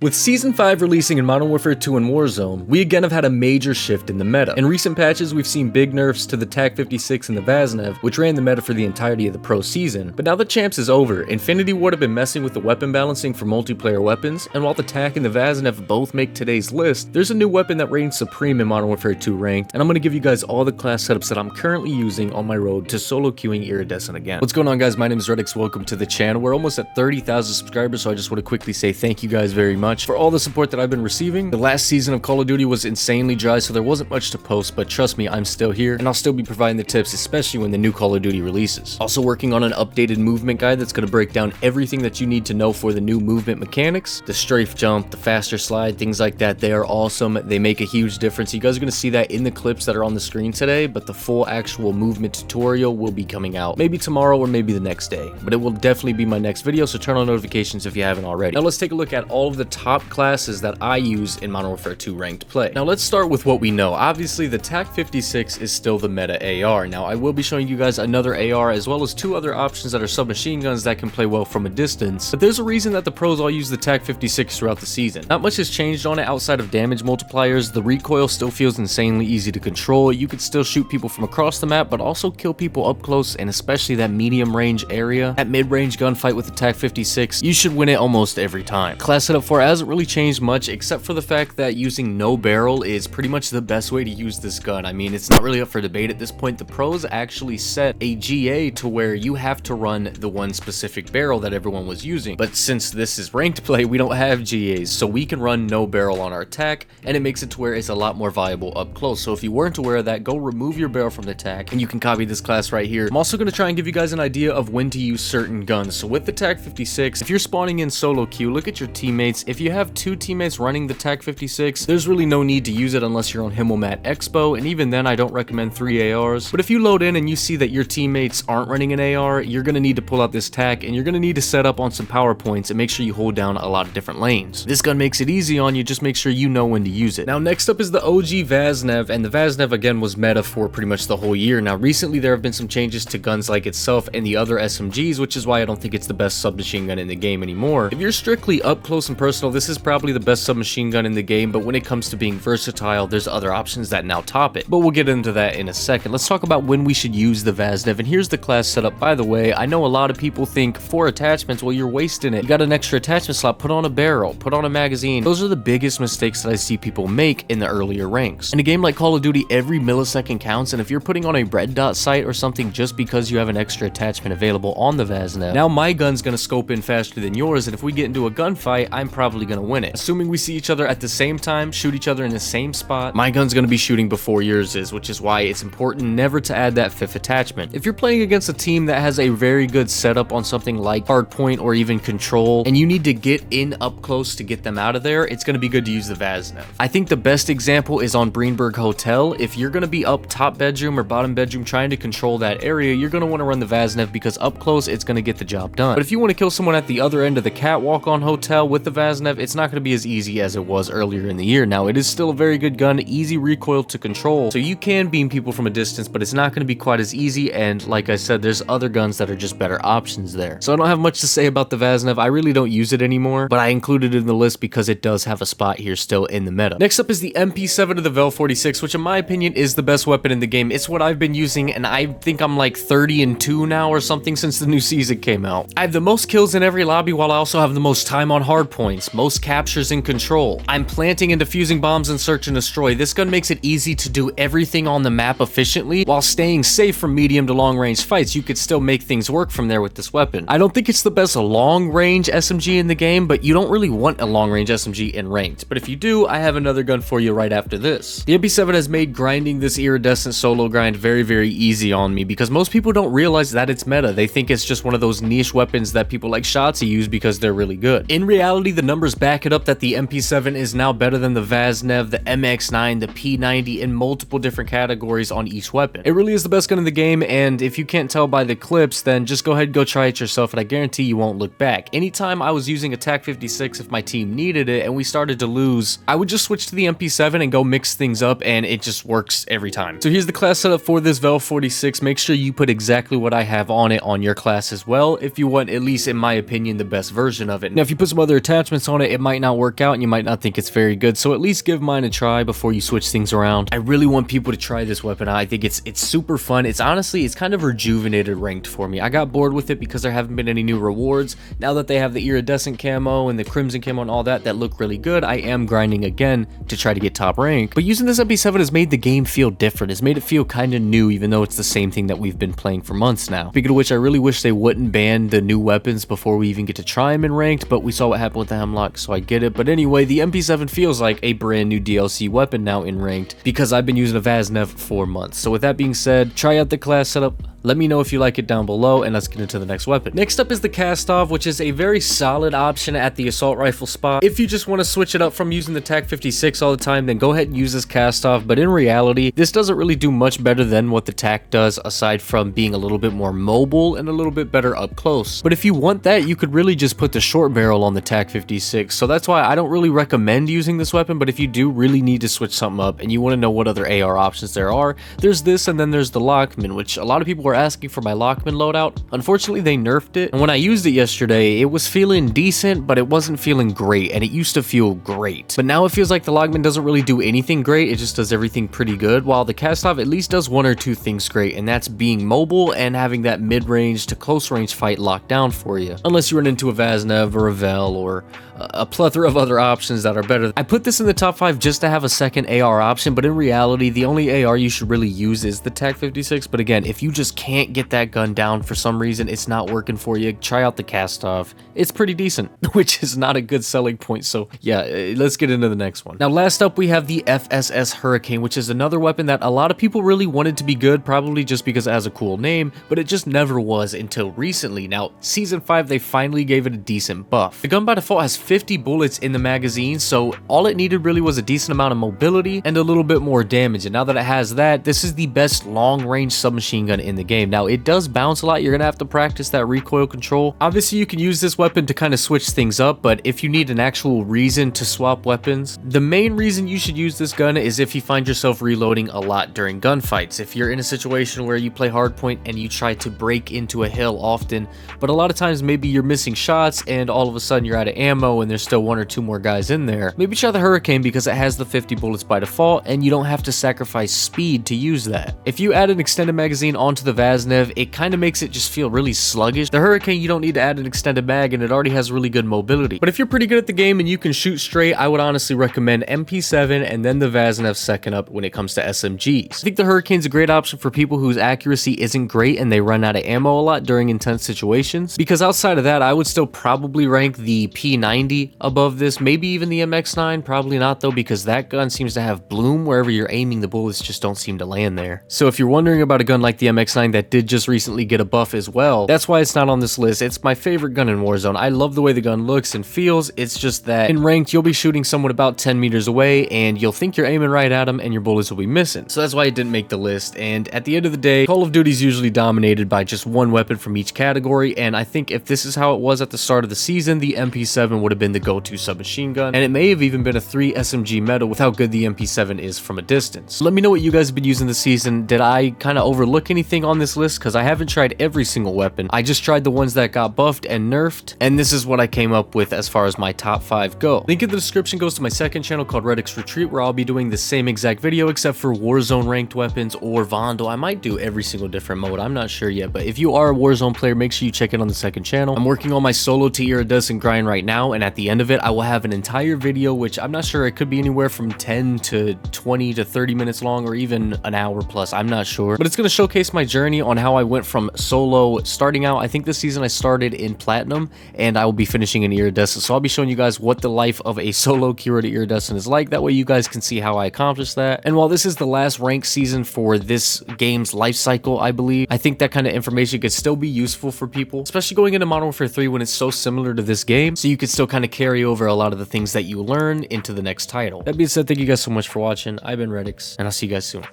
With Season 5 releasing in Modern Warfare 2 and Warzone, we again have had a major shift in the meta. In recent patches, we've seen big nerfs to the TAQ56 and the Vaznev, which ran the meta for the entirety of the pro season. But now the champs is over, Infinity Ward have been messing with the weapon balancing for multiplayer weapons, and while the TAQ and the Vaznev both make today's list, there's a new weapon that reigns supreme in Modern Warfare 2 Ranked, and I'm going to give you guys all the class setups that I'm currently using on my road to solo queuing Iridescent again. What's going on, guys? My name is Redix, welcome to the channel. We're almost at 30,000 subscribers, so I just want to quickly say thank you guys very much for all the support that I've been receiving. The last season of Call of Duty was insanely dry, so there wasn't much to post, but trust me, I'm still here, and I'll still be providing the tips, especially when the new Call of Duty releases. Also working on an updated movement guide that's going to break down everything that you need to know for the new movement mechanics. The strafe jump, the faster slide, things like that, they are awesome. They make a huge difference. You guys are going to see that in the clips that are on the screen today, but the full actual movement tutorial will be coming out maybe tomorrow or maybe the next day, but it will definitely be my next video, so turn on notifications if you haven't already. Now let's take a look at all of the top classes that I use in Modern Warfare 2 Ranked play. Now let's start with what we know. Obviously the TAQ56 is still the meta AR. Now I will be showing you guys another AR as well as two other options that are submachine guns that can play well from a distance, but there's a reason that the pros all use the TAQ56 throughout the season. Not much has changed on it outside of damage multipliers. The recoil still feels insanely easy to control. You could still shoot people from across the map, but also kill people up close, and especially that medium range area. At mid-range gunfight with the TAQ56, you should win it almost every time. Class setup 4 hasn't really changed much, except for the fact that using no barrel is pretty much the best way to use this gun. I mean, it's not really up for debate at this point. The pros actually set a GA to where you have to run the one specific barrel that everyone was using, but since this is ranked play, we don't have GAs, so we can run no barrel on our TAQ, and it makes it to where it's a lot more viable up close. So if you weren't aware of that, go remove your barrel from the TAQ, and you can copy this class right here. I'm also going to try and give you guys an idea of when to use certain guns. So with the TAQ56, if you're spawning in solo queue, look at your teammates. If you have two teammates running the TAQ56, there's really no need to use it unless you're on Himmelmat Expo, and even then I don't recommend 3 ARs. But if you load in and you see that your teammates aren't running an AR, you're going to need to pull out this TAQ, and you're going to need to set up on some power points and make sure you hold down a lot of different lanes. This gun makes it easy on you, just make sure you know when to use it. Now next up is the OG Vaznev, and the Vaznev again was meta for pretty much the whole year. Now recently there have been some changes to guns like itself and the other SMGs, which is why I don't think it's the best submachine gun in the game anymore. If you're strictly up close and personal, this is probably the best submachine gun in the game, but when it comes to being versatile, there's other options that now top it. But we'll get into that in a second. Let's talk about when we should use the Vaznev, and here's the class setup. By the way, I know a lot of people think 4 attachments, well, you're wasting it. You got an extra attachment slot, put on a barrel, put on a magazine. Those are the biggest mistakes that I see people make in the earlier ranks. In a game like Call of Duty, every millisecond counts, and if you're putting on a red dot sight or something just because you have an extra attachment available on the Vaznev, now my gun's gonna scope in faster than yours, and if we get into a gunfight, I'm probably gonna win it. Assuming we see each other at the same time, shoot each other in the same spot, my gun's gonna be shooting before yours is, which is why it's important never to add that 5th attachment. If you're playing against a team that has a very good setup on something like hardpoint or even control, and you need to get in up close to get them out of there, it's gonna be good to use the Vaznev. I think the best example is on Breenberg Hotel. If you're gonna be up top bedroom or bottom bedroom trying to control that area, you're gonna wanna run the Vaznev because up close, it's gonna get the job done. But if you wanna kill someone at the other end of the catwalk on Hotel with the Vaznev, it's not gonna be as easy as it was earlier in the year. Now, it is still a very good gun, easy recoil to control, so you can beam people from a distance, but it's not going to be quite as easy, and like I said, there's other guns that are just better options there. So I don't have much to say about the Vaznev. I really don't use it anymore, but I included it in the list because it does have a spot here still in the meta. Next up is the MP7 of the Vel-46, which in my opinion is the best weapon in the game. It's what I've been using, and I think I'm like 30-2 now or something since the new season came out. I have the most kills in every lobby, while I also have the most time on hard points, most captures in control. I'm planting and defusing bombs in search and destroy. This gun makes it easy to do everything on the map efficiently while staying safe from medium to long range fights. You could still make things work from there with this weapon. I don't think it's the best long range SMG in the game, but you don't really want a long range SMG in ranked. But if you do, I have another gun for you right after this. The MP7 has made grinding this iridescent solo grind very, very easy on me because most people don't realize that it's meta. They think it's just one of those niche weapons that people like Shotzi use because they're really good. In reality, the numbers back it up that the MP7 is now better than the Vaznev, the MX9, the P90 in multiple different categories on each weapon. It really is the best gun in the game, and if you can't tell by the clips, then just go ahead and go try it yourself, and I guarantee you won't look back. Anytime I was using a TAQ56, if my team needed it and we started to lose, I would just switch to the MP7 and go mix things up, and it just works every time. So here's the class setup for this Vel-46. Make sure you put exactly what I have on it on your class as well, if you want, at least in my opinion, the best version of it. Now, if you put some other attachments notes on it, it might not work out and you might not think it's very good. So at least give mine a try before you switch things around. I really want people to try this weapon. I think it's super fun. It's honestly, it's kind of rejuvenated ranked for me. I got bored with it because there haven't been any new rewards. Now that they have the iridescent camo and the crimson camo and all that look really good, I am grinding again to try to get top rank. But using this MP7 has made the game feel different. It's made it feel kind of new, even though it's the same thing that we've been playing for months now. Speaking of which, I really wish they wouldn't ban the new weapons before we even get to try them in ranked, but we saw what happened with the Hemlock, so I get it. But anyway, the MP7 feels like a brand new DLC weapon now in ranked because I've been using a Vaznev for months. So with that being said, try out the class setup. Let me know if you like it down below, and let's get into the next weapon. Next up is the Kastov, which is a very solid option at the assault rifle spot. If you just want to switch it up from using the TAQ56 all the time, then go ahead and use this Kastov. But in reality, this doesn't really do much better than what the TAQ does, aside from being a little bit more mobile and a little bit better up close. But if you want that, you could really just put the short barrel on the TAQ56. So that's why I don't really recommend using this weapon. But if you do really need to switch something up and you want to know what other AR options there are, there's this, and then there's the Lockman, which a lot of people are asking for my Lockman loadout. Unfortunately, they nerfed it, and when I used it yesterday, it was feeling decent, but it wasn't feeling great, and it used to feel great. But now it feels like the Lockman doesn't really do anything great, it just does everything pretty good, while the Kastov at least does one or two things great, and that's being mobile and having that mid-range to close-range fight locked down for you. Unless you run into a Vaznev or a Vel or a plethora of other options that are better. I put this in the top 5 just to have a second AR option, but in reality, the only AR you should really use is the TAQ56. But again, if you just can't get that gun down for some reason, it's not working for you, try out the Kastov. It's pretty decent, which is not a good selling point. So yeah, let's get into the next one. Now, last up, we have the FSS Hurricane, which is another weapon that a lot of people really wanted to be good, probably just because it has a cool name, but it just never was until recently. Now, Season 5, they finally gave it a decent buff. The gun by default has 50 bullets in the magazine, so all it needed really was a decent amount of mobility and a little bit more damage. And now that it has that, this is the best long-range submachine gun in the game. Now, it does bounce a lot. You're gonna have to practice that recoil control. Obviously, you can use this weapon to kind of switch things up, but if you need an actual reason to swap weapons, the main reason you should use this gun is if you find yourself reloading a lot during gunfights. If you're in a situation where you play hardpoint and you try to break into a hill often, but a lot of times maybe you're missing shots and all of a sudden you're out of ammo and there's still one or two more guys in there, maybe try the Hurricane because it has the 50 bullets by default and you don't have to sacrifice speed to use that. If you add an extended magazine onto the Vaznev, it kind of makes it just feel really sluggish. The Hurricane, you don't need to add an extended mag and it already has really good mobility. But if you're pretty good at the game and you can shoot straight, I would honestly recommend MP7 and then the Vaznev second up when it comes to SMGs. I think the Hurricane's a great option for people whose accuracy isn't great and they run out of ammo a lot during intense situations, because outside of that, I would still probably rank the P90 above this, maybe even the MX9, probably not though, because that gun seems to have bloom wherever you're aiming, the bullets just don't seem to land there. So if you're wondering about a gun like the MX9 that did just recently get a buff as well, that's why it's not on this list. It's my favorite gun in Warzone. I love the way the gun looks and feels. It's just that in ranked, you'll be shooting someone about 10 meters away and you'll think you're aiming right at them and your bullets will be missing. So that's why it didn't make the list. And at the end of the day, Call of Duty is usually dominated by just one weapon from each category, and I think if this is how it was at the start of the season, the MP7 would have been the go-to submachine gun, and it may have even been a 3 SMG meta with how good the MP7 is from a distance. Let me know what you guys have been using this season. Did I kind of overlook anything on this list? Because I haven't tried every single weapon. I just tried the ones that got buffed and nerfed, and this is what I came up with as far as my top 5 go. Link in the description goes to my second channel called Redix Retreat, where I'll be doing the same exact video except for Warzone ranked weapons or Vandal. I might do every single different mode, I'm not sure yet, but if you are a Warzone player, make sure you check it on the second channel. I'm working on my solo to iridescent grind right now, and at the end of it, I will have an entire video, which I'm not sure, it could be anywhere from 10 to 20 to 30 minutes long, or even an hour plus, I'm not sure, but it's going to showcase my journey on how I went from solo starting out. I think this season I started in platinum, and I will be finishing in iridescent, so I'll be showing you guys what the life of a solo curated iridescent is like. That way you guys can see how I accomplished that. And while this is the last ranked season for this game's life cycle, I believe, I think that kind of information could still be useful for people, especially going into Modern Warfare 3 when it's so similar to this game, so you could still kind of carry over a lot of the things that you learn into the next title. That being said, thank you guys so much for watching. I've been Redix, and I'll see you guys soon.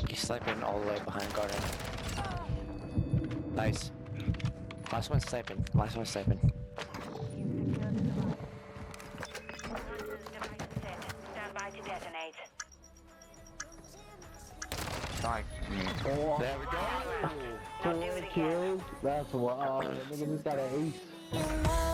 He's sniping all the way behind garden. Nice. Last one's sniping. Last one's sniping. Stand by to detonate. Nice. Oh, There we go. 4 kills. That's wild. Nigga just got an ace.